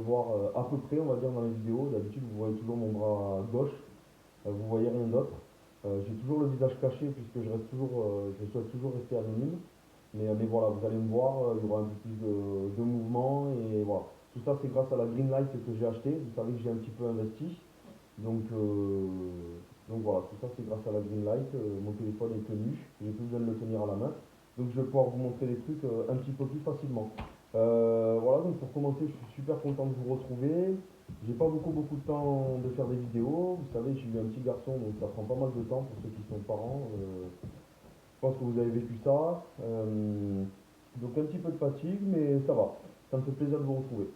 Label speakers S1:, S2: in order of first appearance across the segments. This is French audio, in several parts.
S1: voir à peu près, on va dire, dans les vidéos. D'habitude, vous voyez toujours mon bras gauche, vous voyez rien d'autre. J'ai toujours le visage caché puisque je souhaite toujours rester anonyme. Mais voilà, vous allez me voir, il y aura un peu plus de mouvement et voilà. Tout ça, c'est grâce à la Greenlight que j'ai acheté. Vous savez que j'ai un petit peu investi. Donc, euh, donc voilà, tout ça, c'est grâce à la Greenlight. Mon téléphone est tenu, j'ai plus besoin de le tenir à la main. Donc je vais pouvoir vous montrer des trucs un petit peu plus facilement. Voilà, donc pour commencer, je suis super content de vous retrouver. J'ai pas beaucoup de temps de faire des vidéos. Vous savez, j'ai eu un petit garçon, donc ça prend pas mal de temps pour ceux qui sont parents. Je pense que vous avez vécu ça. Donc un petit peu de fatigue, mais ça va. Ça me fait plaisir de vous retrouver.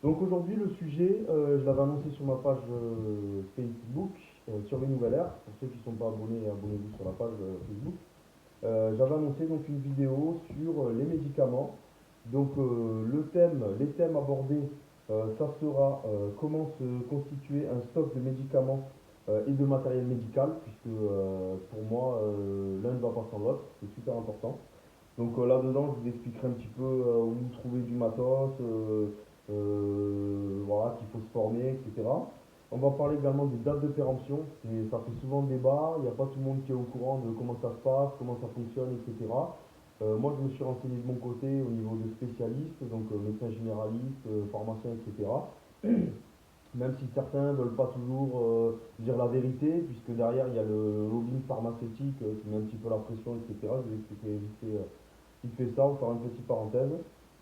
S1: Donc aujourd'hui, le sujet, je l'avais annoncé sur ma page Facebook, sur les nouvelles ères. Pour ceux qui ne sont pas abonnés, abonnez-vous sur la page Facebook. J'avais annoncé donc une vidéo sur les médicaments. Donc les thèmes abordés, ça sera comment se constituer un stock de médicaments et de matériel médical, puisque pour moi, l'un ne va pas sans l'autre, c'est super important. Donc là-dedans, je vous expliquerai un petit peu où trouver du matos, voilà, qu'il faut se former, etc. On va parler également des dates de péremption. Ça fait souvent débat, il n'y a pas tout le monde qui est au courant de comment ça se passe, comment ça fonctionne, etc. Moi, je me suis renseigné de mon côté au niveau de spécialistes, donc médecins généralistes, pharmaciens, etc. Même si certains ne veulent pas toujours dire la vérité, puisque derrière il y a le lobbying pharmaceutique qui met un petit peu la pression, etc. Je vais expliquer vite fait ça, on va faire une petite parenthèse.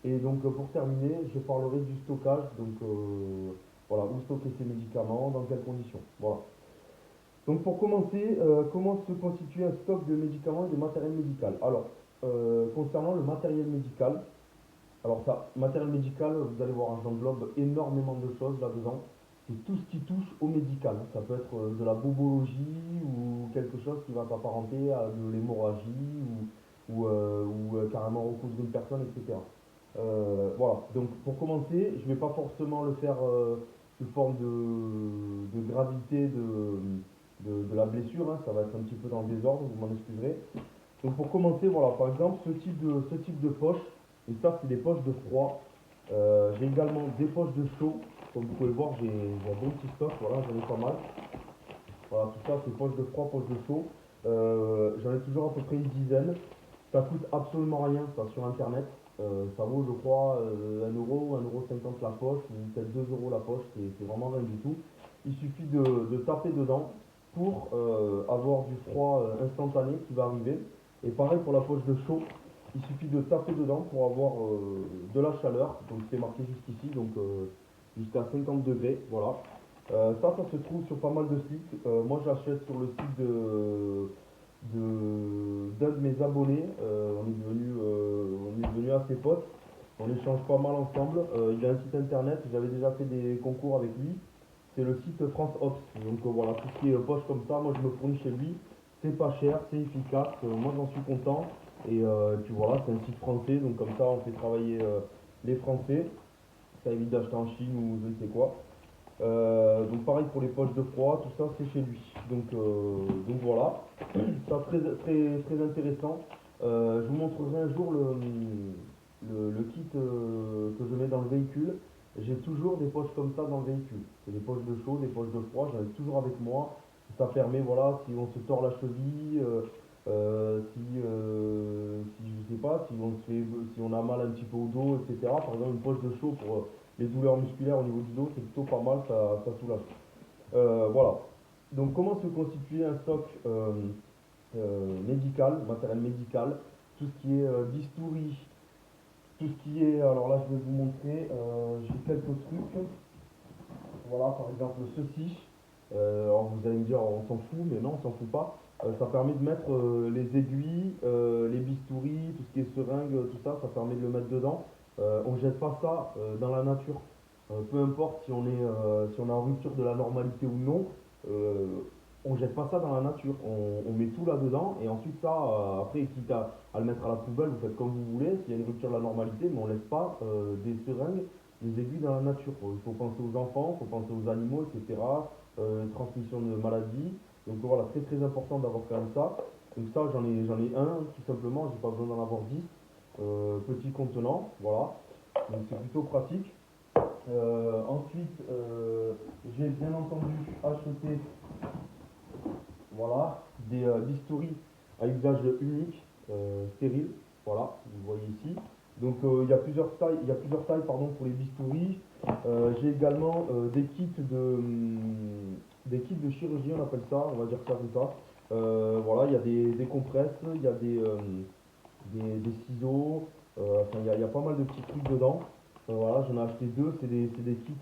S1: Et donc pour terminer, je parlerai du stockage, donc voilà, où stocker ces médicaments, dans quelles conditions. Voilà. Donc pour commencer, comment se constitue un stock de médicaments et de matériel médical? Alors, concernant le matériel médical, alors ça, matériel médical, vous allez voir, hein, j'englobe énormément de choses là-dedans. C'est tout ce qui touche au médical. Ça peut être de la bobologie ou quelque chose qui va s'apparenter à de l'hémorragie ou carrément recoudre une personne, etc. Voilà, donc pour commencer, je ne vais pas forcément le faire sous forme de gravité de la blessure, hein, ça va être un petit peu dans le désordre, vous m'en excuserez. Donc pour commencer, voilà, par exemple, ce type de poche, et ça c'est des poches de froid. J'ai également des poches de chaud, comme vous pouvez le voir, j'ai un bon petit stock, voilà, j'en ai pas mal. Voilà, tout ça c'est poches de froid, poches de chaud. J'en ai toujours à peu près une dizaine. Ça coûte absolument rien, ça, sur internet. Ça vaut, je crois, 1 euro, 1,50 € la poche, ou peut-être 2 euros la poche, c'est vraiment rien du tout. Il suffit de taper dedans pour avoir du froid instantané qui va arriver. Et pareil pour la poche de chaud, il suffit de taper dedans pour avoir de la chaleur. Donc c'est marqué jusqu'ici, donc jusqu'à 50 degrés, voilà. Ça se trouve sur pas mal de sites. Moi, j'achète sur le site d'un de mes abonnés. On est devenu assez potes. On échange pas mal ensemble. Il a un site internet. J'avais déjà fait des concours avec lui. C'est le site France Ops. Donc voilà, tout ce qui est poche comme ça, moi je me fournis chez lui. C'est pas cher, c'est efficace. Moi j'en suis content. Et puis voilà, c'est un site français. Donc comme ça, on fait travailler les Français. Ça évite d'acheter en Chine ou je ne sais quoi. Donc pareil pour les poches de froid, tout ça c'est chez lui. Donc voilà, ça très intéressant. Je vous montrerai un jour le kit que je mets dans le véhicule. J'ai toujours des poches comme ça dans le véhicule. C'est des poches de chaud, des poches de froid, j'en ai toujours avec moi. Ça permet, voilà, si on se tord la cheville, si je sais pas, si on a mal un petit peu au dos, etc. Par exemple, une poche de chaud pour les douleurs musculaires au niveau du dos, c'est plutôt pas mal, ça soulage. Voilà. Donc, comment se constituer un stock médical, matériel médical, tout ce qui est bistouri, tout ce qui est. Alors là, je vais vous montrer, j'ai quelques trucs. Voilà, par exemple, ceci. Alors vous allez me dire, on s'en fout, mais non, on s'en fout pas. Ça permet de mettre les aiguilles, les bistouris, tout ce qui est seringue, tout ça, ça permet de le mettre dedans. On jette pas ça dans la nature. Peu importe si on est en rupture de la normalité ou non, euh, on jette pas ça dans la nature. On met tout là-dedans et ensuite ça, après, quitte à le mettre à la poubelle, vous faites comme vous voulez, s'il y a une rupture de la normalité, mais on laisse pas des seringues, des aiguilles dans la nature. Il faut penser aux enfants, il faut penser aux animaux, etc. Transmission de maladies. Donc voilà, très important d'avoir quand même ça. Donc ça, j'en ai un, tout simplement, j'ai pas besoin d'en avoir 10. Petit contenant, voilà. Donc c'est plutôt pratique. Ensuite, j'ai bien entendu acheté voilà, des bistouris à usage unique, stérile. Voilà, vous voyez ici. Donc il y a plusieurs tailles pardon, pour les bistouris. J'ai également des kits de chirurgie, on appelle ça, on va dire ça comme ça. Voilà, il y a des compresses, il y a des ciseaux, enfin il y a pas mal de petits trucs dedans. Voilà, j'en ai acheté deux, c'est des kits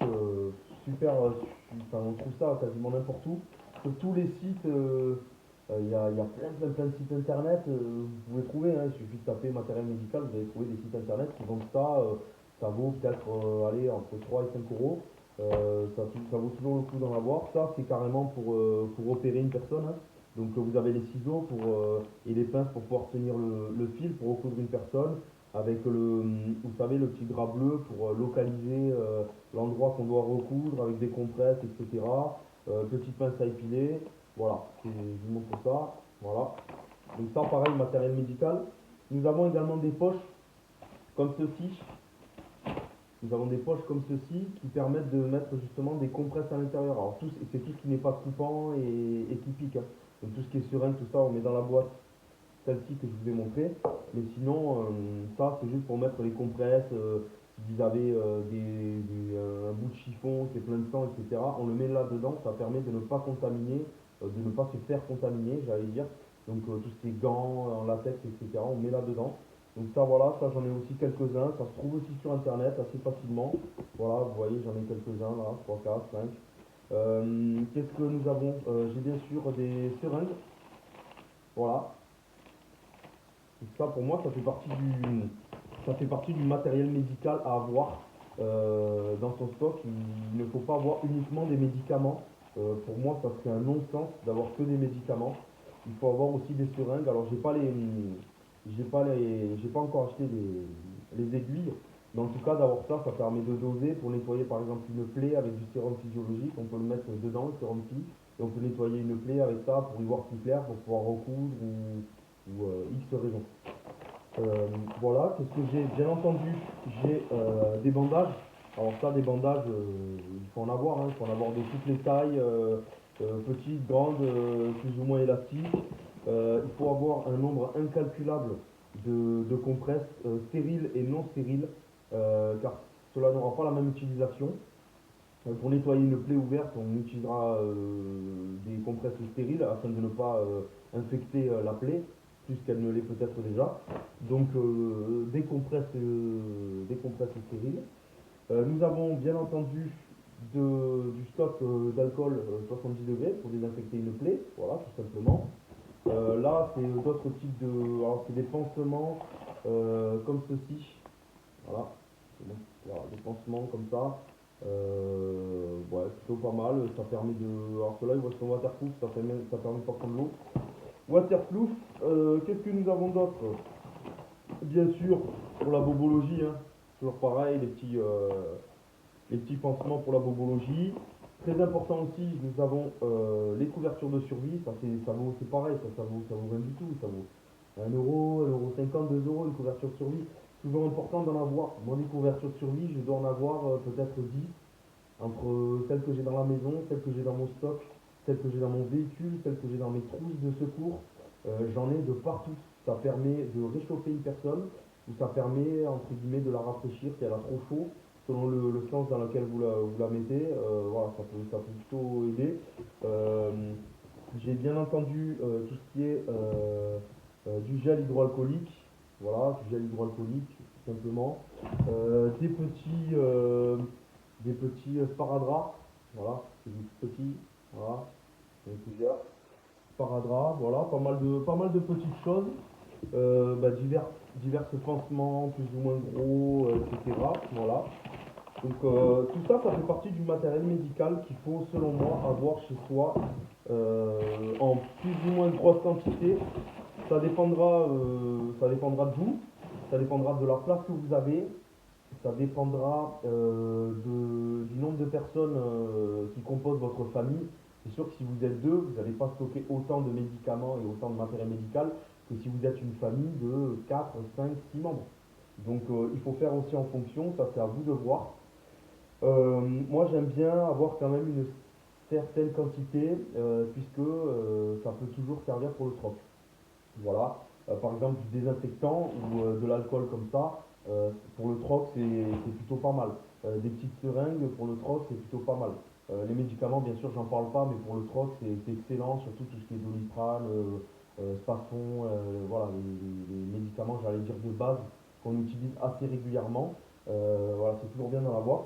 S1: super, enfin, on trouve ça quasiment n'importe où. Sur tous les sites, il y a plein de sites internet, vous pouvez trouver, hein, il suffit de taper matériel médical, vous allez trouver des sites internet qui vendent ça, ça vaut peut-être allez, entre 3 et 5 euros. Ça vaut toujours le coup d'en avoir. Ça, c'est carrément pour opérer une personne, hein. Donc vous avez les ciseaux et les pinces pour pouvoir tenir le fil pour recoudre une personne avec vous savez, le petit drap bleu pour localiser l'endroit qu'on doit recoudre avec des compresses, etc. Petite pince à épiler, voilà, je vous montre ça, voilà. Donc ça, pareil, matériel médical. Nous avons également des poches comme ceci. Nous avons des poches comme ceci qui permettent de mettre justement des compresses à l'intérieur. Alors c'est tout ce qui n'est pas coupant et qui pique, hein. Donc tout ce qui est seringue, tout ça, on met dans la boîte, celle-ci que je vous ai montré. Mais sinon, ça c'est juste pour mettre les compresses. Si vous avez un bout de chiffon qui est plein de sang, etc., on le met là-dedans. Ça permet de ne pas contaminer, de ne pas se faire contaminer, j'allais dire. Donc tout ce qui est gants en latex, etc., on met là-dedans. Donc ça voilà, ça j'en ai aussi quelques-uns. Ça se trouve aussi sur internet assez facilement. Voilà, vous voyez, j'en ai quelques-uns là, 3 4 5. Qu'est-ce que nous avons? J'ai bien sûr des seringues. Voilà, ça pour moi ça fait partie du matériel médical à avoir dans son stock. Il ne faut pas avoir uniquement des médicaments. Pour moi, ça serait un non-sens d'avoir que des médicaments. Il faut avoir aussi des seringues. Alors j'ai pas encore acheté les aiguilles, mais en tout cas d'avoir ça, ça permet de doser pour nettoyer par exemple une plaie avec du sérum physiologique. On peut le mettre dedans, le sérum phy, et on peut nettoyer une plaie avec ça pour y voir plus clair, pour pouvoir recoudre ou X raisons. Voilà, qu'est-ce que j'ai? Bien entendu, j'ai des bandages. Alors ça, des bandages, il faut en avoir, hein, il faut en avoir de toutes les tailles, petites, grandes, plus ou moins élastiques. Il faut avoir un nombre incalculable de compresses stériles et non stériles, car cela n'aura pas la même utilisation. Pour nettoyer une plaie ouverte, on utilisera des compresses stériles afin de ne pas infecter la plaie, plus qu'elle ne l'est peut-être déjà. Donc des compresses stériles. Nous avons bien entendu du stock d'alcool 70 degrés pour désinfecter une plaie, voilà, tout simplement. Là, c'est d'autres types de. Alors, c'est des pansements comme ceci. Voilà. Bon, voilà, des pansements comme ça. Ouais, plutôt pas mal. Ça permet de. Alors, ceux-là, ils sont waterproof, ça permet de pas prendre l'eau. Waterproof, qu'est-ce que nous avons d'autre? Bien sûr, pour la bobologie, hein, toujours pareil, les petits pansements pour la bobologie. Très important aussi, nous avons les couvertures de survie. Ça vaut, c'est pareil, ça vaut rien du tout. Ça vaut 1 euro, 1,50 €, 2 euros une couverture de survie. Toujours important d'en avoir. Moi, des couvertures de survie, je dois en avoir peut-être 10 entre celles que j'ai dans la maison, celles que j'ai dans mon stock, celles que j'ai dans mon véhicule, celles que j'ai dans mes trousses de secours. J'en ai de partout. Ça permet de réchauffer une personne ou ça permet entre guillemets de la rafraîchir si elle a trop chaud selon le sens dans lequel vous la mettez. Voilà, ça peut plutôt aider. Euh, j'ai bien entendu tout ce qui est du gel hydroalcoolique. Voilà, du gel hydroalcoolique, tout simplement. Des petits sparadraps. Voilà, c'est des petits. Voilà, il y en a plusieurs. Sparadrap, voilà, pas mal de petites choses. Divers pansements, plus ou moins gros, etc. Voilà. Donc tout ça, ça fait partie du matériel médical qu'il faut, selon moi, avoir chez soi en plus ou moins grosse quantité. Ça dépendra de vous, ça dépendra de la place que vous avez, ça dépendra du nombre de personnes qui composent votre famille. C'est sûr que si vous êtes deux, vous n'allez pas stocker autant de médicaments et autant de matériel médical que si vous êtes une famille de 4, 5, 6 membres. Donc il faut faire aussi en fonction, ça c'est à vous de voir. Moi, j'aime bien avoir quand même une certaine quantité, puisque ça peut toujours servir pour le troc. Voilà. Par exemple, du désinfectant ou de l'alcool comme ça, pour le troc, c'est plutôt pas mal. Des petites seringues pour le troc, c'est plutôt pas mal. Les médicaments, bien sûr, j'en parle pas, mais pour le troc, c'est excellent, surtout tout ce qui est Doliprane, Spasfon, voilà, les médicaments, j'allais dire de base, qu'on utilise assez régulièrement. Voilà, c'est toujours bien d'en avoir.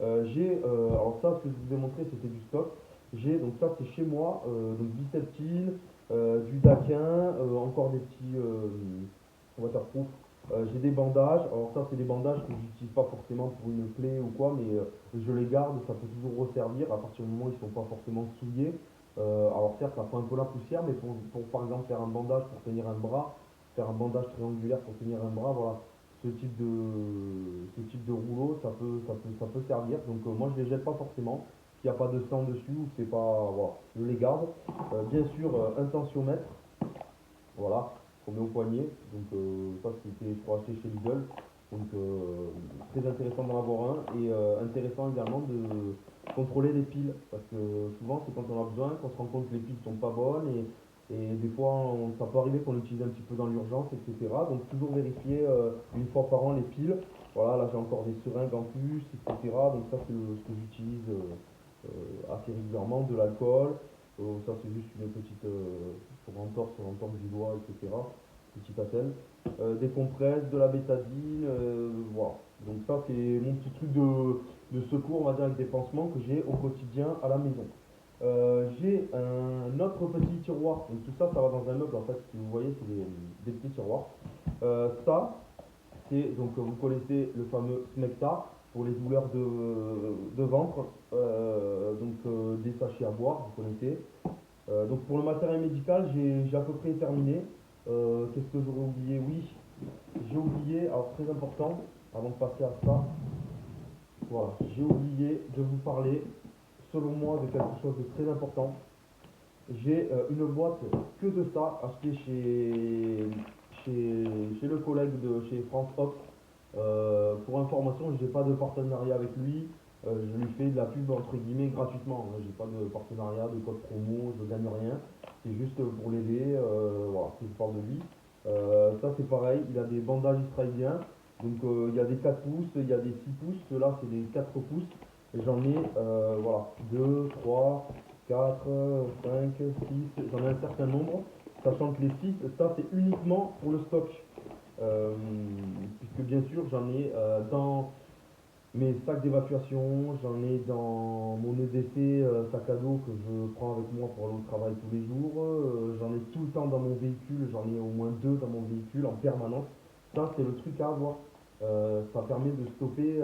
S1: Alors ça, ce que je vous ai montré, c'était du stock. Donc ça, c'est chez moi, donc Biceptine, du daquin, encore des petits waterproof. J'ai des bandages. Alors ça, c'est des bandages que j'utilise pas forcément pour une plaie ou quoi, mais je les garde, ça peut toujours resservir à partir du moment où ils sont pas forcément souillés. Alors certes, ça prend un peu la poussière, mais pour par exemple faire un bandage pour tenir un bras, faire un bandage triangulaire pour tenir un bras, voilà, ce type de rouleau, ça peut servir. Donc moi, je les jette pas forcément. S'il n'y a pas de sang dessus ou que c'est pas, voilà, je les garde. Bien sûr, un tensiomètre, voilà, qu'on met au poignet. Donc ça, c'était, je crois, acheter chez Lidl. Donc très intéressant d'en avoir un et intéressant également de contrôler les piles parce que souvent c'est quand on a besoin qu'on se rend compte que les piles sont pas bonnes et des fois ça peut arriver qu'on l'utilise un petit peu dans l'urgence, etc. Donc toujours vérifier une fois par an les piles. Voilà, là j'ai encore des seringues en plus, etc. Donc ça c'est ce que j'utilise assez régulièrement, de l'alcool. Ça c'est juste une petite pour entorse du doigt, etc. Petite attelle. Des compresses, de la bétadine, voilà. Donc ça c'est mon petit truc de secours, on va dire, avec des pansements que j'ai au quotidien à la maison. J'ai un autre petit tiroir, donc tout ça, ça va dans un meuble en fait, si vous voyez, c'est des petits tiroirs. Ça, c'est donc vous connaissez le fameux Smecta pour les douleurs de ventre, des sachets à boire, vous connaissez. Donc pour le matériel médical, j'ai à peu près terminé. Qu'est-ce que j'aurais oublié? Oui, j'ai oublié, alors très important, avant de passer à ça, voilà, j'ai oublié de vous parler, selon moi, de quelque chose de très important. J'ai une boîte que de ça, achetée chez le collègue de chez France Ops. Pour information, je n'ai pas de partenariat avec lui. Je lui fais de la pub entre guillemets gratuitement. J'ai pas de partenariat, de code promo, je gagne rien. C'est juste pour l'aider, voilà, que je parle de lui. Ça c'est pareil, il a des bandages israéliens. Donc il y a des 4 pouces, il y a des 6 pouces, ceux-là c'est des 4 pouces. Et j'en ai voilà, 2, 3, 4, 5, 6, j'en ai un certain nombre. Sachant que les 6, ça c'est uniquement pour le stock. Euh, Puisque bien sûr j'en ai dans mes sacs d'évacuation, j'en ai dans mon EDC sac à dos que je prends avec moi pour aller au travail tous les jours, j'en ai tout le temps dans mon véhicule, j'en ai au moins deux dans mon véhicule en permanence. Ça c'est le truc à avoir. Ça permet de stopper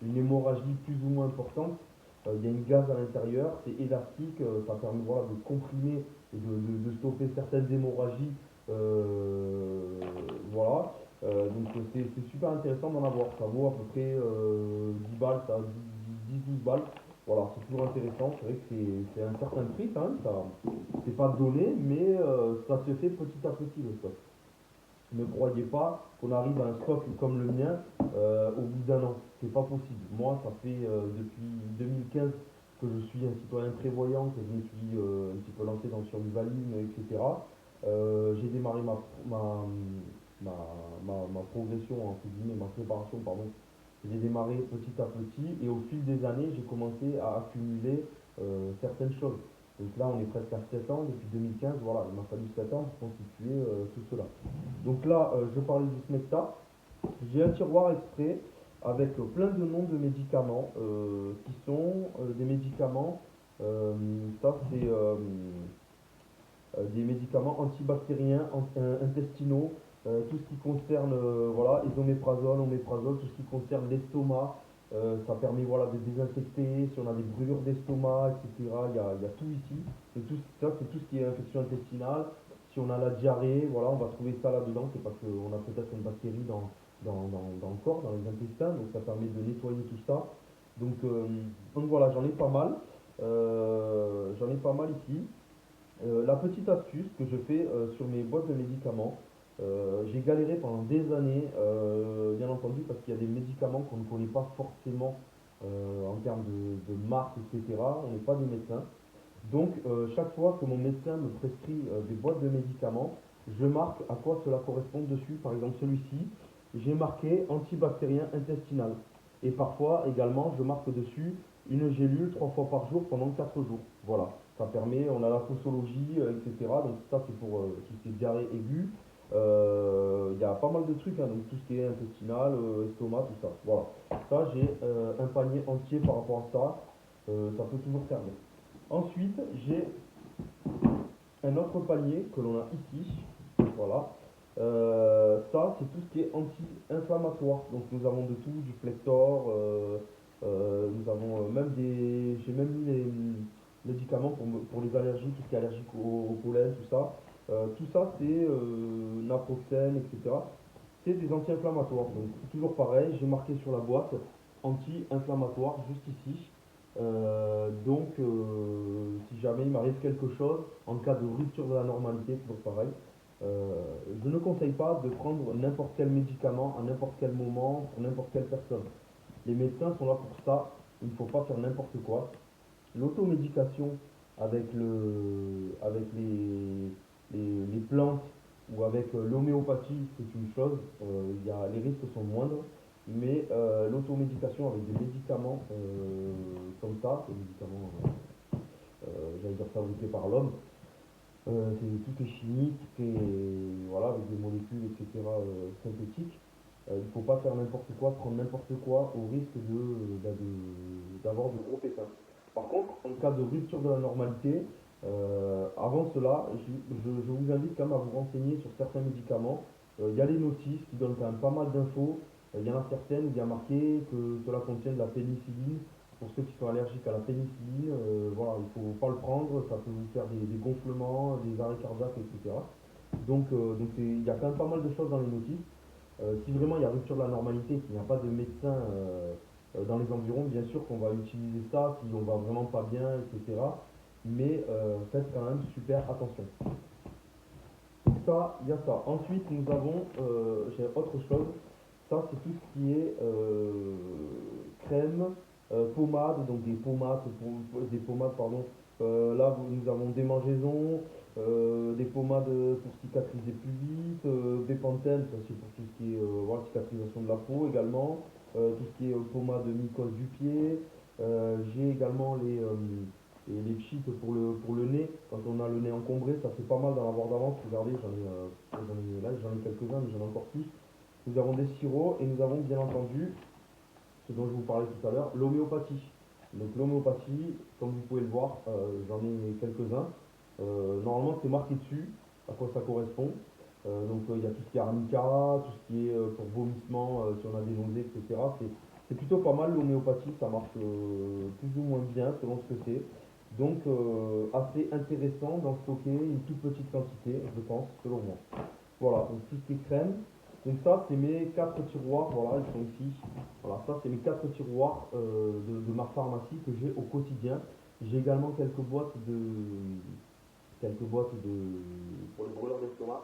S1: une hémorragie plus ou moins importante. Il y a une gaz à l'intérieur, c'est élastique, ça permet voilà, de comprimer et de stopper certaines hémorragies. Voilà. Donc c'est super intéressant d'en avoir. Ça vaut à peu près 10 balles, ça, 10-12 balles. Voilà, c'est toujours intéressant. C'est vrai que c'est un certain prix quand même. Ça, c'est pas donné, mais ça se fait petit à petit le stock. Ne croyez pas qu'on arrive à un stock comme le mien au bout d'un an. C'est pas possible. Moi, ça fait depuis 2015 que je suis un citoyen prévoyant, que je me suis un petit peu lancé dans le survivalisme, etc. J'ai démarré ma, ma progression, entre guillemets, ma préparation, pardon. J'ai démarré petit à petit et au fil des années, j'ai commencé à accumuler certaines choses. Donc là, on est presque à 7 ans, depuis 2015, voilà, il m'a fallu 7 ans pour constituer tout cela. Donc là, je parlais du Smecta. J'ai un tiroir exprès avec plein de noms de médicaments qui sont des médicaments, ça c'est des médicaments antibactériens, intestinaux, tout ce qui concerne voilà, isoméprazole, oméprazole, tout ce qui concerne l'estomac. Ça permet voilà, de désinfecter, si on a des brûlures d'estomac, etc. Il y a tout ici. Ça, c'est tout ce qui est infection intestinale. Si on a la diarrhée, voilà, on va trouver ça là-dedans. C'est parce qu'on a peut-être une bactérie dans le corps, dans les intestins. Donc ça permet de nettoyer tout ça. Donc voilà, j'en ai pas mal. J'en ai pas mal ici. La petite astuce que je fais sur mes boîtes de médicaments, j'ai galéré pendant des années, bien entendu, parce qu'il y a des médicaments qu'on ne connaît pas forcément en termes de marque, etc. On n'est pas des médecins. Donc, chaque fois que mon médecin me prescrit des boîtes de médicaments, je marque à quoi cela correspond dessus. Par exemple, celui-ci, j'ai marqué antibactérien intestinal. Et parfois également, je marque dessus une gélule 3 fois par jour pendant 4 jours. Voilà, ça permet, on a la posologie, etc. Donc ça, c'est pour tout ce qui est diarrhée aiguë. Il y a pas mal de trucs, hein, donc tout ce qui est intestinal, estomac, tout ça. Voilà, ça, j'ai un panier entier par rapport à ça. Ça peut toujours servir. Ensuite, j'ai un autre panier que l'on a ici. Voilà. Ça, c'est tout ce qui est anti-inflammatoire. Donc, nous avons de tout, du Flector. Nous avons même des. J'ai même mis les médicaments pour les allergies, tout ce qui est allergique au pollen, tout ça. Tout ça, c'est naproxène, etc. C'est des anti-inflammatoires. Donc, toujours pareil, j'ai marqué sur la boîte anti-inflammatoire juste ici. Si jamais il m'arrive quelque chose, en cas de rupture de la normalité, toujours pareil, je ne conseille pas de prendre n'importe quel médicament à n'importe quel moment pour n'importe quelle personne. Les médecins sont là pour ça, il ne faut pas faire n'importe quoi. L'automédication avec les plantes ou avec l'homéopathie, c'est une chose, les risques sont moindres, mais l'automédication avec des médicaments comme ça, des médicaments, j'allais dire fabriqués par l'homme, tout est chimique, tout est voilà, avec des molécules, etc. Synthétiques. Il ne faut pas faire n'importe quoi, prendre n'importe quoi au risque d'avoir de gros pépins. Par contre, en cas de rupture de la normalité, avant cela, je vous invite quand même à vous renseigner sur certains médicaments. Il y a les notices qui donnent quand même pas mal d'infos. Il y en a certaines où il y a marqué que cela contient de la pénicilline. Pour ceux qui sont allergiques à la pénicilline, voilà, il ne faut pas le prendre, ça peut vous faire des gonflements, des arrêts cardiaques, etc. Il y a quand même pas mal de choses dans les notices. Si vraiment il y a rupture de la normalité, qu'il n'y a pas de médecin dans les environs, bien sûr qu'on va utiliser ça si on va vraiment pas bien, etc. Mais faites quand même super attention. Ça, il y a ça. Ensuite, nous avons, j'ai autre chose. Ça, c'est tout ce qui est crème, pommade, donc des pommades, pardon. Là, nous avons des démangeaison, des pommades pour cicatriser plus vite, Bepanthen, ça c'est pour tout ce qui est voilà, cicatrisation de la peau également, tout ce qui est pommade mycose du pied. J'ai également les cheats pour le nez. Quand on a le nez encombré, ça fait pas mal d'en avoir d'avance. Regardez, j'en ai quelques-uns, mais j'en ai encore plus. Nous avons des sirops et nous avons bien entendu, ce dont je vous parlais tout à l'heure, l'homéopathie. Donc l'homéopathie, comme vous pouvez le voir, j'en ai quelques-uns. Normalement, c'est marqué dessus à quoi ça correspond. Il y a tout ce qui est arnica, tout ce qui est pour vomissement, si on a des nausées, etc. C'est plutôt pas mal l'homéopathie, ça marche plus ou moins bien selon ce que c'est. Assez intéressant d'en stocker une toute petite quantité, je pense, selon moi. Voilà, donc tout ce qui est crème. Donc ça, c'est mes quatre tiroirs, voilà, ils sont ici. Voilà, ça, c'est mes quatre tiroirs de ma pharmacie que j'ai au quotidien. J'ai également quelques boîtes pour les brûleurs d'estomac,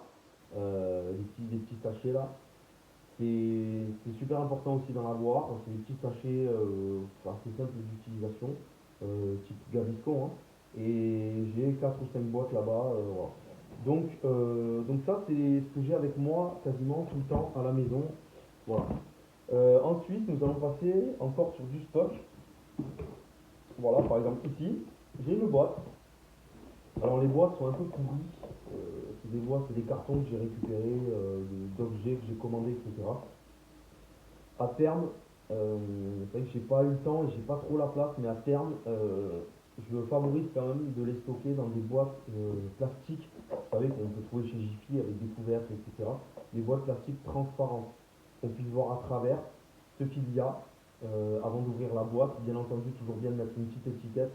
S1: des petits sachets là. C'est super important aussi d'en avoir. C'est des petits sachets assez simples d'utilisation, type Gaviscon, hein. Et j'ai 4 ou 5 boîtes là-bas. Voilà. Donc ça, c'est ce que j'ai avec moi quasiment tout le temps à la maison. Voilà. Ensuite, nous allons passer encore sur du stock. Voilà, par exemple ici, j'ai une boîte. Alors les boîtes sont un peu pourries. C'est des cartons que j'ai récupérés, d'objets que j'ai commandés, etc. À terme, c'est vrai que j'ai pas eu le temps et j'ai pas trop la place, mais à terme, je favorise quand même de les stocker dans des boîtes plastiques. Vous savez qu'on peut trouver chez Jiffy avec des couvercles, etc. Des boîtes plastiques transparentes. On puisse voir à travers ce qu'il y a avant d'ouvrir la boîte. Bien entendu, toujours bien de mettre une petite étiquette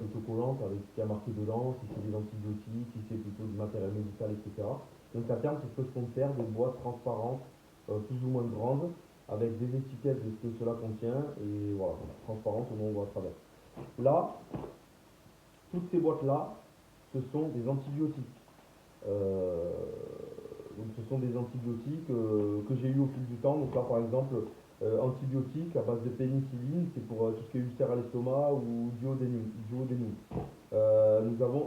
S1: autocollante avec ce qui a marqué dedans, si c'est des antibiotiques, si c'est plutôt du matériel médical, etc. Donc à terme, c'est ce que je compte faire, des boîtes transparentes, plus ou moins grandes, avec des étiquettes de ce que cela contient, et voilà, transparentes au moment où on voit à travers. Là, toutes ces boîtes-là, ce sont des antibiotiques. Euh, donc ce sont des antibiotiques que j'ai eu au fil du temps. Donc là, par exemple, Antibiotiques à base de pénicilline, c'est pour tout ce qui est ulcère à l'estomac ou duodénum. Nous avons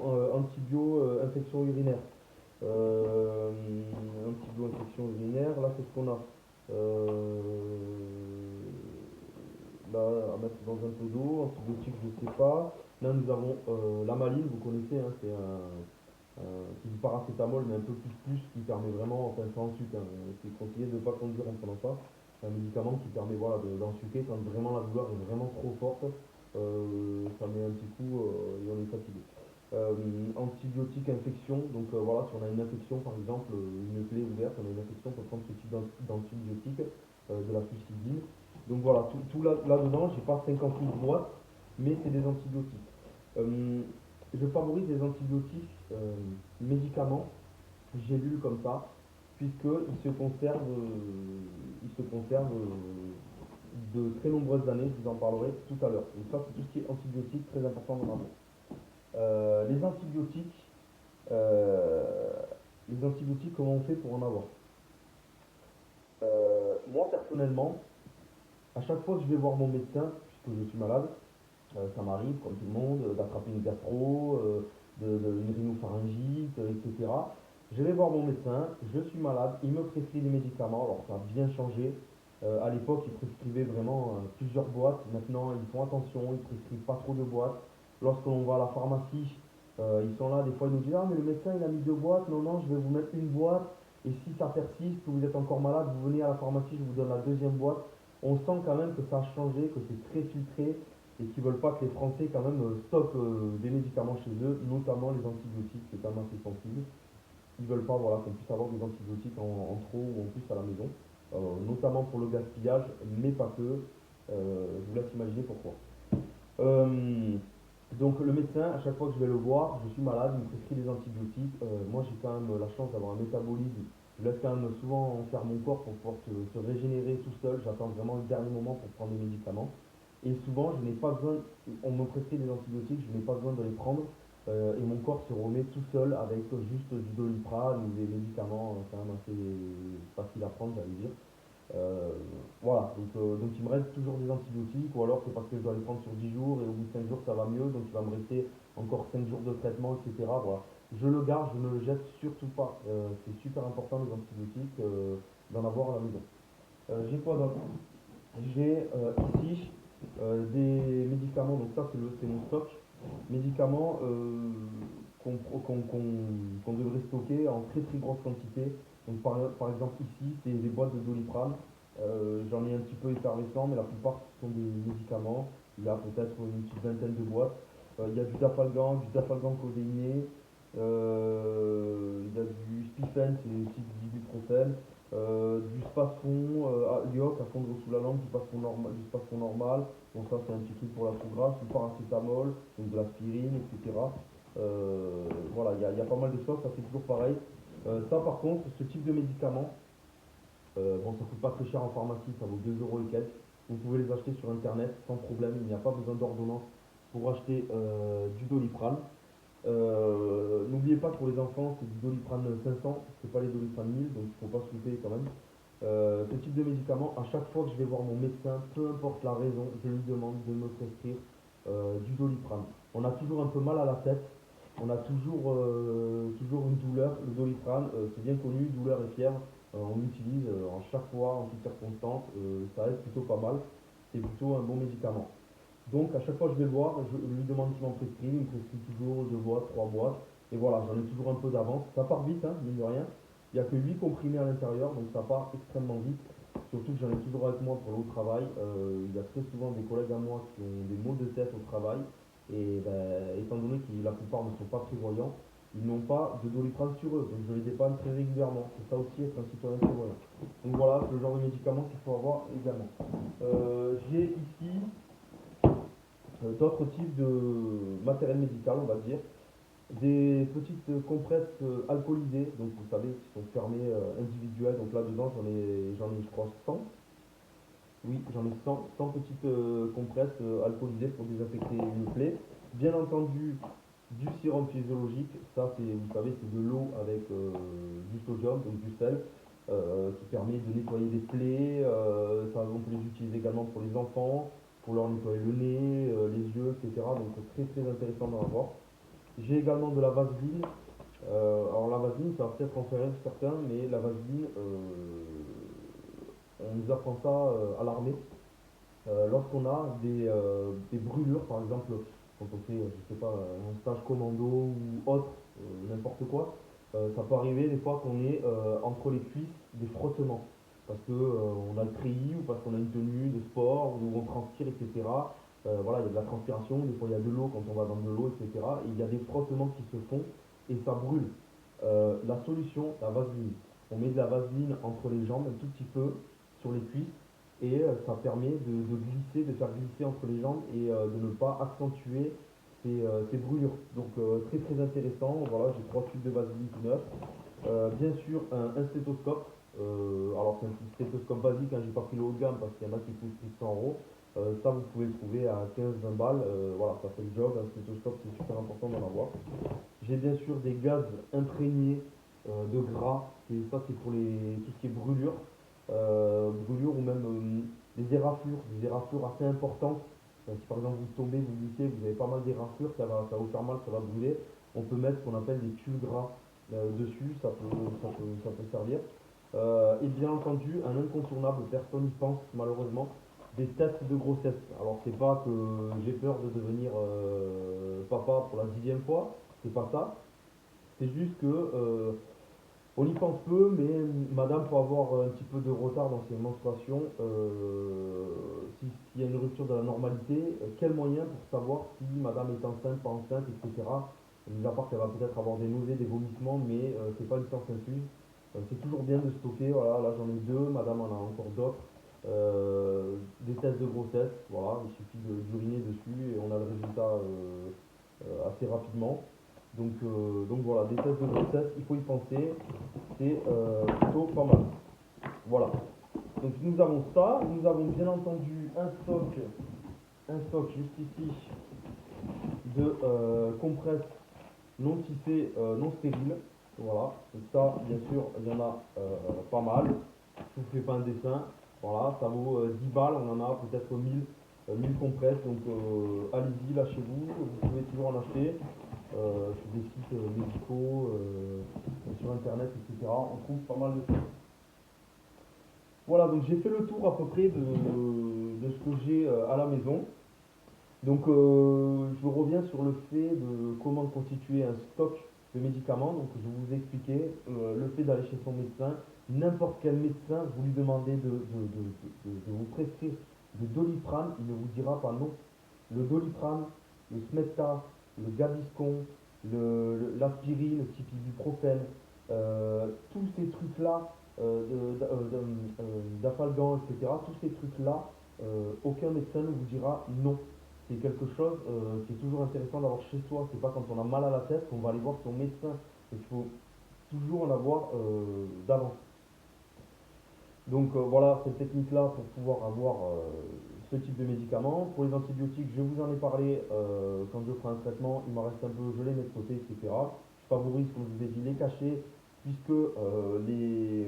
S1: infection urinaire. Euh, Infection urinaire, là, qu'est-ce qu'on a? Euh, Là, à mettre dans un peu d'eau, antibiotiques, je sais pas. Là, nous avons la maline, vous connaissez, hein, c'est du paracétamol, mais un peu plus, qui permet vraiment, enfin, sans sucre, hein, c'est conseillé de ne pas conduire en prenant ça. C'est un médicament qui permet voilà, d'ensuquer quand vraiment la douleur est vraiment trop forte. Ça met un petit coup et on est fatigué. Antibiotique infection, donc voilà, si on a une infection par exemple, une plaie ouverte, on a une infection, on peut prendre ce type d'antibiotique, de la fuchsidine. Donc voilà, tout là-dedans, j'ai pas 50 000 boîtes, mais c'est des antibiotiques. Euh, je favorise les antibiotiques médicaments, gélules comme ça, puisqu'ils se conservent de très nombreuses années, je vous en parlerai tout à l'heure. Donc ça, c'est tout ce qui est antibiotiques, très important dans la vie. Les antibiotiques, euh, comment on fait pour en avoir? Moi, personnellement, à chaque fois que je vais voir mon médecin, puisque je suis malade, ça m'arrive, comme tout le monde, d'attraper une gastro, une rhinopharyngite, etc. Je vais voir mon médecin, je suis malade, il me prescrit des médicaments, alors ça a bien changé. À l'époque, ils prescrivaient vraiment plusieurs boîtes. Maintenant, ils font attention, ils prescrivent pas trop de boîtes. Lorsque l'on va à la pharmacie, ils sont là, des fois ils nous disent: Ah, mais le médecin il a mis deux boîtes, non, non, je vais vous mettre une boîte. Et si ça persiste, que vous êtes encore malade, vous venez à la pharmacie, je vous donne la deuxième boîte. On sent quand même que ça a changé, que c'est très filtré et qui veulent pas que les Français quand même stockent des médicaments chez eux, notamment les antibiotiques, c'est quand même assez sensible. Ils veulent pas voilà, qu'on puisse avoir des antibiotiques en trop ou en plus à la maison, notamment pour le gaspillage, mais pas que. Je vous laisse imaginer pourquoi. Euh, donc le médecin, à chaque fois que je vais le voir, je suis malade, il me prescrit des antibiotiques. Moi j'ai quand même la chance d'avoir un métabolisme. Je laisse quand même souvent faire mon corps pour pouvoir se régénérer tout seul. J'attends vraiment le dernier moment pour prendre des médicaments. Et souvent, je n'ai pas besoin, on me prescrit des antibiotiques, je n'ai pas besoin de les prendre. Et mon corps se remet tout seul avec juste du Doliprane ou des médicaments quand même assez faciles à prendre, j'allais dire. Euh, voilà, donc il me reste toujours des antibiotiques, ou alors c'est parce que je dois les prendre sur 10 jours et au bout de 5 jours ça va mieux, donc il va me rester encore 5 jours de traitement, etc. Voilà. Je le garde, je ne le jette surtout pas. C'est super important les antibiotiques, d'en avoir à la maison. J'ai quoi d'autre? J'ai ici des médicaments, donc ça c'est mon stock, médicaments qu'on devrait stocker en très très grosse quantité. Donc par exemple ici c'est des boîtes de Doliprane. J'en ai un petit peu effervescent, mais la plupart ce sont des médicaments. Il y a peut-être une petite vingtaine de boîtes. Il y a du Dafalgan codéiné, il y a du Spifen, c'est aussi du ibuprofène, du Spasfon Lyoc à fondre sous la langue, du Spasfon normal. Bon, ça c'est un petit truc pour la sous grasse, du paracétamol, donc de l'aspirine, etc. Voilà, il y a pas mal de choses, ça c'est toujours pareil. Ça par contre, ce type de médicament, bon, ça coûte pas très cher en pharmacie, ça vaut 2 euros et quelques. Vous pouvez les acheter sur internet sans problème, il n'y a pas besoin d'ordonnance pour acheter du Doliprane. N'oubliez pas que pour les enfants, c'est du Doliprane 500, c'est pas les Doliprane 1000, donc il ne faut pas se louper quand même. Ce type de médicament, à chaque fois que je vais voir mon médecin, peu importe la raison, je lui demande de me prescrire du Doliprane. On a toujours un peu mal à la tête, on a toujours une douleur. Le Doliprane, c'est bien connu, douleur et fièvre, on l'utilise en chaque fois, en toutes circonstances, ça aide plutôt pas mal, c'est plutôt un bon médicament. Donc à chaque fois que je vais le voir, je lui demande s'il m'en prescrit, il me prescrit toujours deux boîtes, trois boîtes, et voilà, j'en ai toujours un peu d'avance. Ça part vite, hein, mine de rien. Il n'y a que 8 comprimés à l'intérieur, donc ça part extrêmement vite. Surtout que j'en ai toujours avec moi pour le travail. Il y a très souvent des collègues à moi qui ont des maux de tête au travail, et ben, étant donné que la plupart ne sont pas prévoyants, ils n'ont pas de Doliprane sur eux, donc je les dépanne très régulièrement. C'est ça aussi être un citoyen prévoyant. Donc voilà, c'est le genre de médicaments qu'il faut avoir également. J'ai ici d'autres types de matériel médical, on va dire. Des petites compresses alcoolisées, donc vous savez, qui sont fermées individuelles. Donc là-dedans, j'en ai, je crois, 100. Oui, j'en ai 100 petites compresses alcoolisées pour désinfecter une plaie. Bien entendu, du sérum physiologique, ça c'est, vous savez, c'est de l'eau avec du sodium, donc du sel. qui permet de nettoyer les plaies. Ça, on peut les utiliser également pour les enfants, pour leur nettoyer le nez, les yeux, etc. Donc très très intéressant d'en avoir. J'ai également de la vaseline. Alors la vaseline, ça va peut-être en faire rire certains, mais la vaseline, on nous apprend ça à l'armée. Lorsqu'on a des brûlures, par exemple, quand on fait, je sais pas, un stage commando ou autre, n'importe quoi, ça peut arriver des fois qu'on ait entre les cuisses des frottements. Parce que on a le treillis ou parce qu'on a une tenue de sport où on transpire, etc. Voilà, il y a de la transpiration, des fois il y a de l'eau quand on va dans de l'eau, etc. Et il y a des frottements qui se font et ça brûle. La solution, la vaseline. On met de la vaseline entre les jambes un tout petit peu sur les cuisses et ça permet de glisser, de faire glisser entre les jambes et de ne pas accentuer ces brûlures. Donc très très intéressant. Voilà, j'ai 3 tubes de vaseline tout neuf. Bien sûr, un stéthoscope. Alors c'est un stéthoscope basique, hein, j'ai pas pris le haut de gamme parce qu'il y en a qui coûtent plus de 100 euros. Ça, vous pouvez le trouver à 15-20 balles. Voilà, ça fait le job. Un stéthoscope, c'est super important d'en avoir. J'ai bien sûr des gaz imprégnés de gras. Et ça, c'est pour tout ce qui est brûlure. Brûlure ou même des éraflures assez importantes. Si par exemple vous tombez, vous glissez, vous avez pas mal d'éraflures, ça va vous faire mal, ça va brûler. On peut mettre ce qu'on appelle des tulles gras dessus, ça peut servir. Et bien entendu, un incontournable, personne n'y pense malheureusement, des tests de grossesse. Alors c'est pas que j'ai peur de devenir papa pour la 10e fois, c'est pas ça. C'est juste que on y pense peu, mais madame peut avoir un petit peu de retard dans ses menstruations. S'il y a une rupture de la normalité, quel moyen pour savoir si madame est enceinte, pas enceinte, etc. Mis à part qu'elle va peut-être avoir des nausées, des vomissements, mais c'est pas une science infuse. C'est toujours bien de stocker. Voilà, là j'en ai deux, madame en a encore d'autres. Des tests de grossesse, voilà, il suffit d'uriner dessus et on a le résultat assez rapidement. Donc voilà, des tests de grossesse, il faut y penser, c'est plutôt pas mal. Voilà. Donc nous avons ça, nous avons bien entendu un stock juste ici de compresses non tissées, non stériles. Voilà. Donc ça, bien sûr, il y en a pas mal. Je vous fais pas un dessin. Voilà, ça vaut 10 balles, on en a peut-être 1000 compresses. Donc allez-y, lâchez-vous, vous pouvez toujours en acheter sur des sites médicaux, sur internet, etc. On trouve pas mal de choses. Voilà, donc j'ai fait le tour à peu près de ce que j'ai à la maison. Donc je reviens sur le fait de comment constituer un stock de médicaments. Donc je vous ai expliqué le fait d'aller chez son médecin. N'importe quel médecin, vous lui demandez de vous prescrire de Doliprane, il ne vous dira pas non. Le Doliprane, le Smecta, le Gaviscon, l'aspirine, le type ibuprofène, tous ces trucs-là, d'Afalgan, etc., tous ces trucs-là, aucun médecin ne vous dira non. C'est quelque chose qui est toujours intéressant d'avoir chez soi. C'est pas quand on a mal à la tête qu'on va aller voir son médecin. Il faut toujours en avoir d'avance. Donc voilà cette technique-là pour pouvoir avoir ce type de médicaments. Pour les antibiotiques, je vous en ai parlé quand je ferai un traitement, il m'en reste un peu, je les mets de côté, etc. Je favorise, comme je vous ai dit, les cachets, puisque les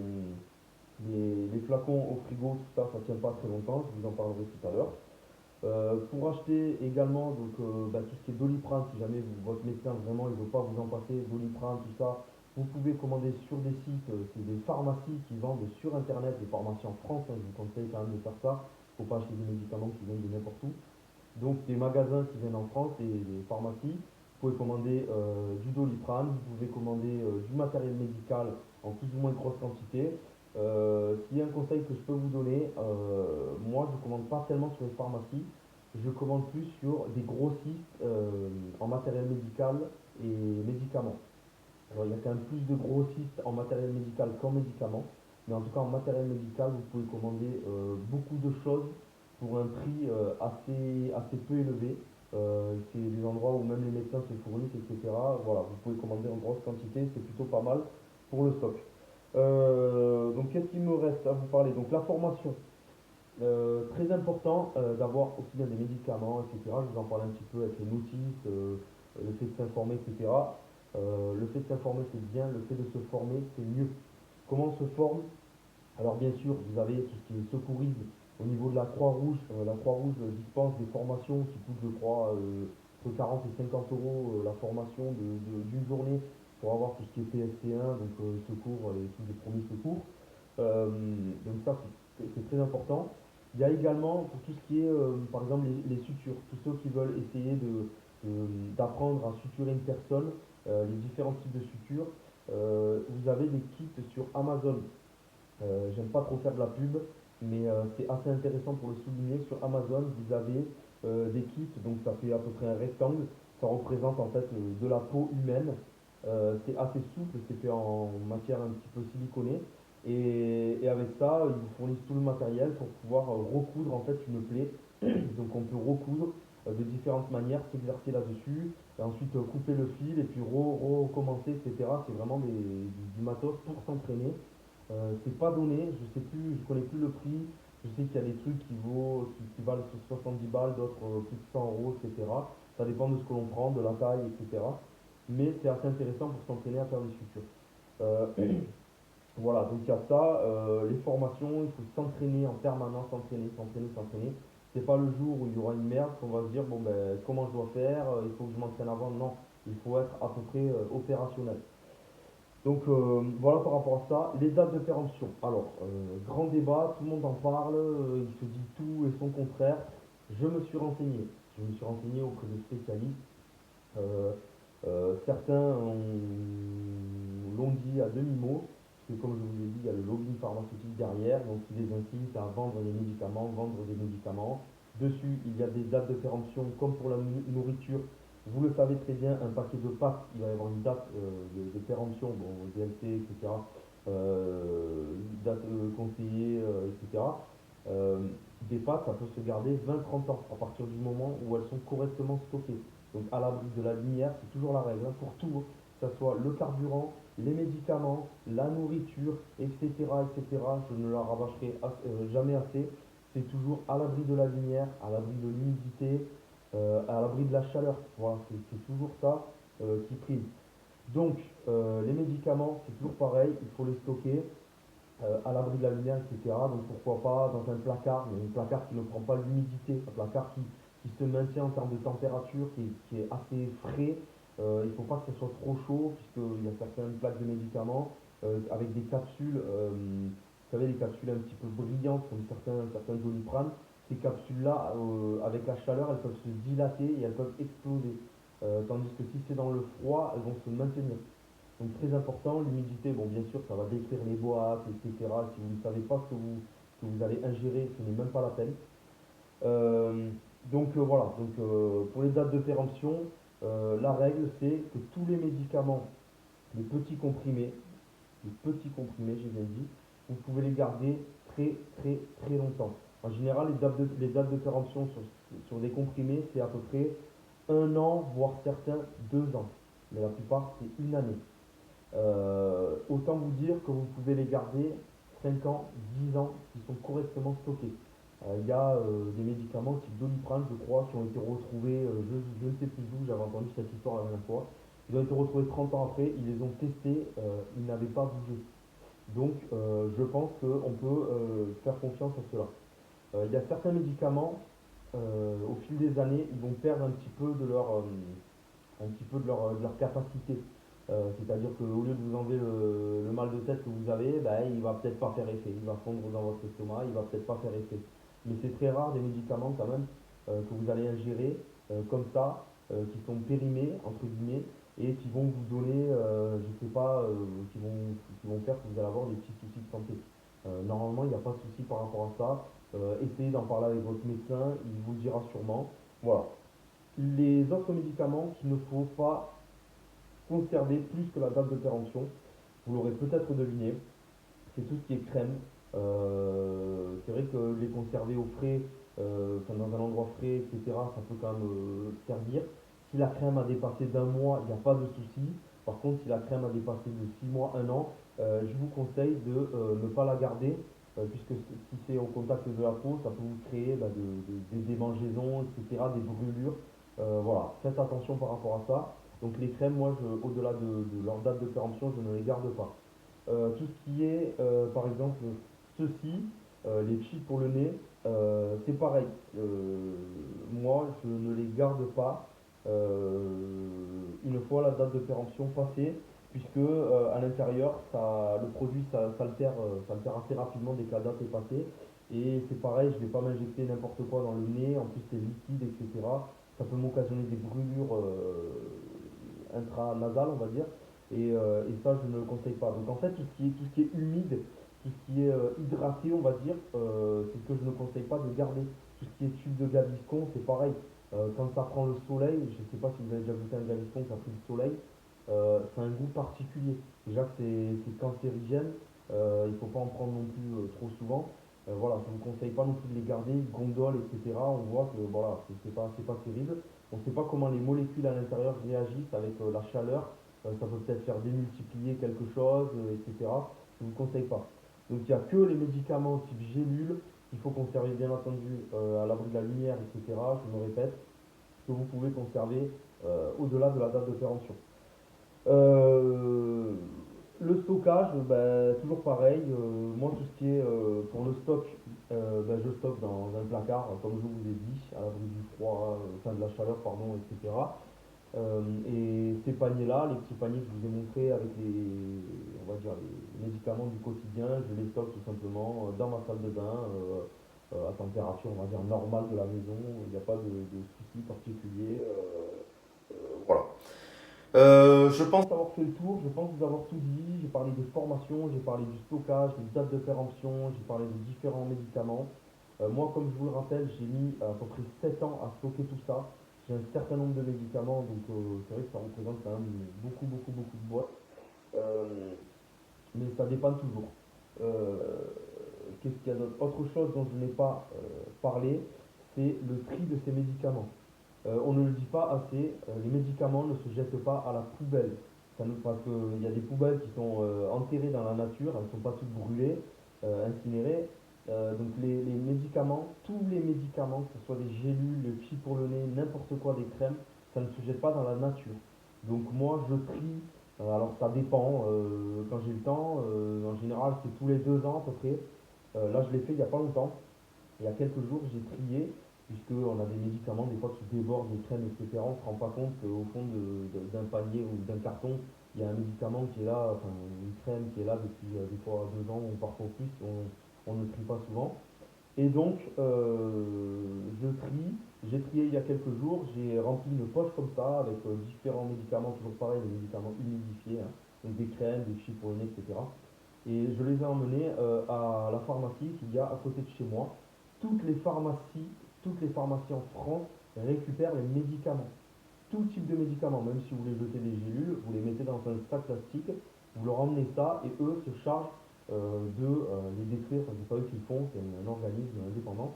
S1: flacons au frigo, tout ça, ça tient pas très longtemps, je vous en parlerai tout à l'heure. Pour acheter également donc, tout ce qui est Doliprane, si jamais votre médecin vraiment il ne veut pas vous en passer, Doliprane, tout ça, vous pouvez commander sur des sites, c'est des pharmacies qui vendent sur internet, des pharmacies en France, hein, je vous conseille quand même de faire ça, il ne faut pas acheter des médicaments qui viennent de n'importe où. Donc des magasins qui viennent en France, des pharmacies, vous pouvez commander du Doliprane, vous pouvez commander du matériel médical en plus ou moins grosse quantité. S'il y a un conseil que je peux vous donner, moi je ne commande pas tellement sur les pharmacies, je commande plus sur des grossistes en matériel médical et médicaments. Alors, il y a quand même plus de grossistes en matériel médical qu'en médicaments, mais en tout cas en matériel médical, vous pouvez commander beaucoup de choses pour un prix assez peu élevé. C'est des endroits où même les médecins se fournissent, etc. Voilà, vous pouvez commander en grosse quantité, c'est plutôt pas mal pour le stock. Donc qu'est-ce qu'il me reste à vous parler? Donc la formation, très important d'avoir aussi bien des médicaments, etc. Je vous en parlais un petit peu avec les notices, le fait de s'informer, etc. Le fait de s'informer c'est bien, le fait de se former c'est mieux. Comment on se forme? Alors bien sûr, vous avez tout ce qui est secourisme au niveau de la Croix-Rouge. La Croix-Rouge dispense des formations qui coûtent, je crois, entre 40 et 50 euros la formation d'une journée pour avoir tout ce qui est PSC1, donc secours, les trucs de premiers secours. Euh, donc ça, c'est très important. Il y a également pour tout ce qui est, par exemple, les sutures. Tous ceux qui veulent essayer d'apprendre à suturer une personne, les différents types de sutures, vous avez des kits sur Amazon. J'aime pas trop faire de la pub, mais c'est assez intéressant pour le souligner. Sur Amazon, vous avez des kits, donc ça fait à peu près un rectangle. Ça représente en fait de la peau humaine. C'est assez souple, c'est fait en matière un petit peu siliconée. Et avec ça, ils vous fournissent tout le matériel pour pouvoir recoudre en fait une plaie. Donc on peut recoudre de différentes manières, s'exercer là-dessus, et ensuite couper le fil et puis recommencer, etc. C'est vraiment du matos pour s'entraîner. C'est pas donné, je sais plus, je connais plus le prix. Je sais qu'il y a des trucs qui valent 70 balles, d'autres plus de 100 euros, etc. Ça dépend de ce que l'on prend, de la taille, etc. Mais c'est assez intéressant pour s'entraîner à faire des sutures. Euh, voilà, donc il y a ça, les formations, il faut s'entraîner en permanence, s'entraîner. C'est pas le jour où il y aura une merde qu'on va se dire, bon ben, comment je dois faire, il faut que je m'entraîne avant. Non, il faut être à peu près opérationnel. Donc voilà par rapport à ça, les dates de péremption. Alors, grand débat, tout le monde en parle, il se dit tout et son contraire. Je me suis renseigné. Je me suis renseigné auprès de spécialistes. Euh, certains l'ont dit à demi-mot, parce que comme je vous ai dit, il y a le lobbying pharmaceutique derrière, donc qui les incite à vendre des médicaments, vendre des médicaments. Dessus, il y a des dates de péremption, comme pour la nourriture. Vous le savez très bien, un paquet de pâtes, il va y avoir une date de péremption, bon, DLC, etc. Date conseillée, etc. Euh, des pâtes, ça peut se garder 20-30 ans à partir du moment où elles sont correctement stockées. Donc à l'abri de la lumière, c'est toujours la règle, hein, pour tout, que ce soit le carburant, les médicaments, la nourriture, etc., etc. Je ne la rabâcherai jamais assez. C'est toujours à l'abri de la lumière, à l'abri de l'humidité, à l'abri de la chaleur. Voilà, c'est toujours ça qui prime. Donc, les médicaments, c'est toujours pareil, il faut les stocker à l'abri de la lumière, etc. Donc pourquoi pas dans un placard, mais un placard qui ne prend pas l'humidité, un placard qui se maintient en termes de température, qui est assez frais. Il ne faut pas que ce soit trop chaud, puisqu'il y a certaines plaques de médicaments avec des capsules, vous savez, des capsules un petit peu brillantes, comme certains Doliprane. Ces capsules-là, avec la chaleur, elles peuvent se dilater et elles peuvent exploser. Tandis que si c'est dans le froid, elles vont se maintenir. Donc très important, l'humidité, bon bien sûr ça va détruire les boîtes, etc. Si vous ne savez pas ce que vous allez ingérer, ce n'est même pas la peine. Euh, voilà, pour les dates de péremption, la règle c'est que tous les médicaments, les petits comprimés, j'ai bien dit, vous pouvez les garder très très très longtemps. En général, les dates de péremption sur des comprimés, c'est à peu près un an, voire certains 2 ans. Mais la plupart, c'est une année. Autant vous dire que vous pouvez les garder 5 ans, 10 ans, s'ils sont correctement stockés. Il y a des médicaments type Doliprane, je crois, qui ont été retrouvés, je ne sais plus où, j'avais entendu cette histoire la dernière fois. Ils ont été retrouvés 30 ans après, ils les ont testés, ils n'avaient pas bougé. Donc je pense qu'on peut faire confiance à cela. Il y a certains médicaments, au fil des années, ils vont perdre un petit peu de leur capacité. C'est-à-dire qu'au lieu de vous enlever le mal de tête que vous avez, ben, il va peut-être pas faire effet. Il va fondre dans votre estomac, il va peut-être pas faire effet. Mais c'est très rare des médicaments quand même que vous allez ingérer comme ça, qui sont périmés, entre guillemets, et qui vont vous donner, je sais pas, qui vont faire que vous allez avoir des petits soucis de santé. Normalement, il n'y a pas de souci par rapport à ça. Essayez d'en parler avec votre médecin, il vous le dira sûrement. Voilà. Les autres médicaments qu'il ne faut pas conserver plus que la date de péremption, vous l'aurez peut-être deviné, c'est tout ce qui est crème. C'est vrai que les conserver au frais, enfin dans un endroit frais, etc., ça peut quand même servir. Si la crème a dépassé d'1 mois, il n'y a pas de souci. Par contre, si la crème a dépassé de 6 mois, 1 an, je vous conseille de ne pas la garder, puisque si c'est au contact de la peau, ça peut vous créer bah, des démangeaisons, etc., des brûlures. Voilà, faites attention par rapport à ça. Donc les crèmes, moi, au-delà de leur date de péremption, je ne les garde pas. Tout ce qui est, par exemple, ceci, les chips pour le nez, c'est pareil. Moi, je ne les garde pas une fois la date de péremption passée, puisque à l'intérieur, le produit s'altère assez rapidement dès que la date est passée. Et c'est pareil, je ne vais pas m'injecter n'importe quoi dans le nez, en plus c'est liquide, etc. Ça peut m'occasionner des brûlures intranasales, on va dire. Et ça, je ne le conseille pas. Donc en fait, tout ce qui est humide, tout ce qui est hydraté, on va dire, c'est ce que je ne conseille pas de garder. Tout ce qui est tube de Gaviscon, c'est pareil. Quand ça prend le soleil, je ne sais pas si vous avez déjà goûté un Gaviscon qui a pris le soleil, c'est un goût particulier. Déjà que c'est cancérigène, il ne faut pas en prendre non plus trop souvent. Voilà, je ne vous conseille pas non plus de les garder, ils gondolent, etc. On voit que voilà, c'est pas terrible. On ne sait pas comment les molécules à l'intérieur réagissent avec la chaleur. Ça peut peut-être faire démultiplier quelque chose, etc. Je ne vous conseille pas. Donc il n'y a que les médicaments type gélule qu'il faut conserver bien entendu à l'abri de la lumière, etc. Je me répète, que vous pouvez conserver au-delà de la date de péremption. Euh, le stockage, ben, toujours pareil. Moi, tout ce qui est pour le stock, ben, je stocke dans un placard, comme je vous ai dit, à l'abri du froid, enfin de la chaleur, pardon, etc. Et ces paniers-là, les petits paniers que je vous ai montrés avec on va dire les médicaments du quotidien, je les stocke tout simplement dans ma salle de bain, à température, on va dire, normale de la maison. Il n'y a pas de souci particulier. Voilà. Je pense avoir fait le tour, je pense vous avoir tout dit. J'ai parlé de formation, j'ai parlé du stockage, des dates de péremption, j'ai parlé de différents médicaments. Moi, comme je vous le rappelle, j'ai mis à peu près 7 ans à stocker tout ça. J'ai un certain nombre de médicaments, donc c'est vrai que ça représente quand même beaucoup, beaucoup, beaucoup de boîtes. Euh, mais ça dépend toujours. Euh, Qu'est-ce qu'il y a d'autre? Autre chose dont je n'ai pas parlé, c'est le tri de ces médicaments. On ne le dit pas assez, les médicaments ne se jettent pas à la poubelle. Parce qu'il y a des poubelles qui sont enterrées dans la nature, elles ne sont pas toutes brûlées, incinérées. Donc les médicaments, tous les médicaments, que ce soit des gélules, des chips pour le nez, n'importe quoi, des crèmes, ça ne se jette pas dans la nature. Donc moi je trie, alors ça dépend, quand j'ai le temps, en général c'est tous les 2 ans à peu près. Là je l'ai fait il n'y a pas longtemps. Il y a quelques jours, j'ai trié, puisqu'on a des médicaments des fois qui débordent, des crèmes, etc. On ne se rend pas compte qu'au fond d'un panier ou d'un carton, il y a un médicament qui est là, enfin une crème qui est là depuis des fois 2 ans ou parfois plus, on ne trie pas souvent. Et donc, je trie, j'ai trié il y a quelques jours, j'ai rempli une poche comme ça avec différents médicaments, toujours pareil, des médicaments humidifiés, hein, donc des crèmes, des chips pour le nez, etc. Et je les ai emmenés à la pharmacie qu'il y a à côté de chez moi. Toutes les pharmacies, toutes les pharmacies en France récupèrent les médicaments. Tout type de médicaments, même si vous voulez jeter des gélules, vous les mettez dans un sac plastique, vous leur emmenez ça et eux se chargent de les détruire. Enfin, c'est pas eux qui le font, c'est un organisme indépendant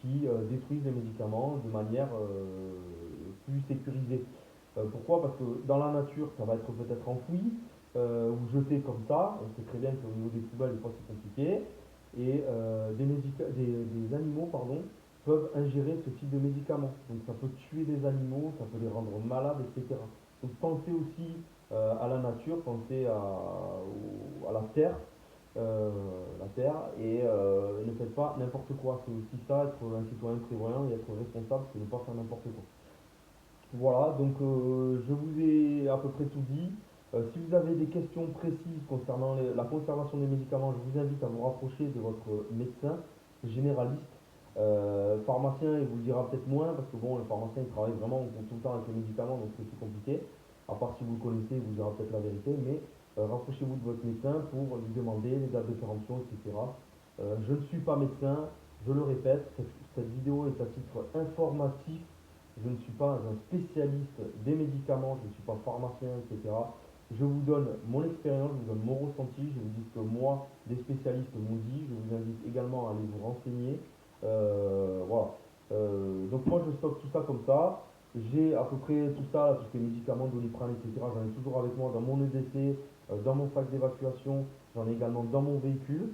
S1: qui détruisent les médicaments de manière plus sécurisée. Pourquoi? Parce que dans la nature, ça va être peut-être enfoui ou jeté comme ça. On sait très bien qu'au niveau des poubelles, des fois c'est compliqué. Et des animaux pardon, peuvent ingérer ce type de médicaments. Donc ça peut tuer des animaux, ça peut les rendre malades, etc. Donc pensez aussi à la nature, pensez à la terre, et ne faites pas n'importe quoi. C'est aussi ça, être un citoyen prévoyant et être responsable, c'est ne pas faire n'importe quoi. Voilà, donc je vous ai à peu près tout dit. Si vous avez des questions précises concernant la conservation des médicaments, je vous invite à vous rapprocher de votre médecin généraliste. Pharmacien, il vous le dira peut-être moins, parce que bon, le pharmacien il travaille vraiment tout le temps avec les médicaments, donc c'est plus compliqué. À part si vous le connaissez, il vous dira peut-être la vérité, mais rapprochez-vous de votre médecin pour lui demander les dates de péremption, etc. Je ne suis pas médecin, je le répète, cette vidéo est à titre informatif. Je ne suis pas un spécialiste des médicaments, je ne suis pas pharmacien, etc. Je vous donne mon expérience, je vous donne mon ressenti, je vous dis ce que moi, des spécialistes m'ont dit. Je vous invite également à aller vous renseigner. Voilà. Donc moi, je stocke tout ça comme ça. J'ai à peu près tout ça, là, tous ces médicaments, Doliprane, etc. J'en ai toujours avec moi dans mon EDC, dans mon sac d'évacuation. J'en ai également dans mon véhicule.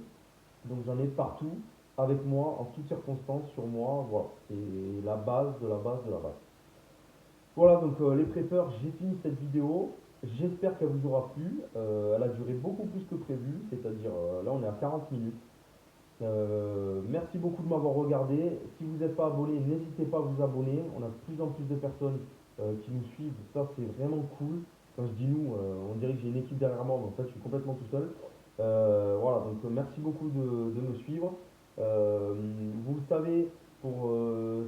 S1: Donc j'en ai partout avec moi, en toutes circonstances, sur moi. Voilà, c'est la base de la base de la base. Voilà, donc les préppeurs, j'ai fini cette vidéo. J'espère qu'elle vous aura plu. Elle a duré beaucoup plus que prévu, c'est-à-dire là on est à 40 minutes. Merci beaucoup de m'avoir regardé. Si vous n'êtes pas abonné, n'hésitez pas à vous abonner. On a de plus en plus de personnes qui nous suivent. Ça, c'est vraiment cool. Quand je dis nous, on dirait que j'ai une équipe derrière moi, mais en fait, je suis complètement tout seul. Voilà, donc merci beaucoup de me suivre. Euh, Vous le savez, pour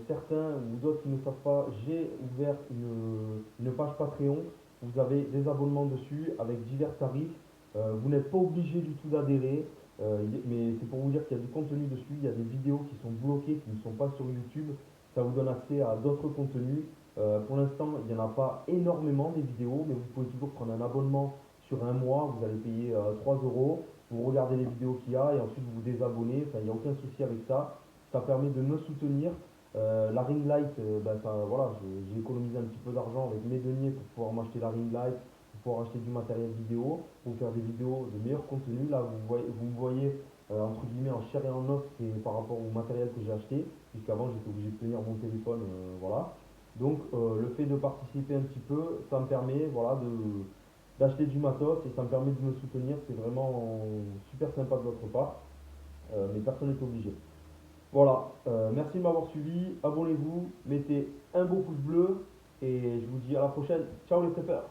S1: certains ou d'autres qui ne savent pas, j'ai ouvert une page Patreon. Vous avez des abonnements dessus avec divers tarifs. Vous n'êtes pas obligé du tout d'adhérer. Mais c'est pour vous dire qu'il y a du contenu dessus, il y a des vidéos qui sont bloquées, qui ne sont pas sur YouTube. Ça vous donne accès à d'autres contenus. Pour l'instant, il n'y en a pas énormément des vidéos, mais vous pouvez toujours prendre un abonnement sur un mois. Vous allez payer 3 euros. Vous regardez les vidéos qu'il y a et ensuite vous vous désabonnez. Enfin, il n'y a aucun souci avec ça. Ça permet de me soutenir. La ring light, voilà, j'ai économisé un petit peu d'argent avec mes deniers pour pouvoir m'acheter la ring light, pour pouvoir acheter du matériel vidéo, pour faire des vidéos de meilleur contenu. Là, vous me voyez entre guillemets en chair et en os, c'est par rapport au matériel que j'ai acheté, puisqu'avant j'étais obligé de tenir mon téléphone, voilà. Donc le fait de participer un petit peu, ça me permet voilà, d'acheter du matos et ça me permet de me soutenir. C'est vraiment super sympa de votre part, mais personne n'est obligé. Voilà, merci de m'avoir suivi, abonnez-vous, mettez un beau pouce bleu et je vous dis à la prochaine. Ciao les préfères.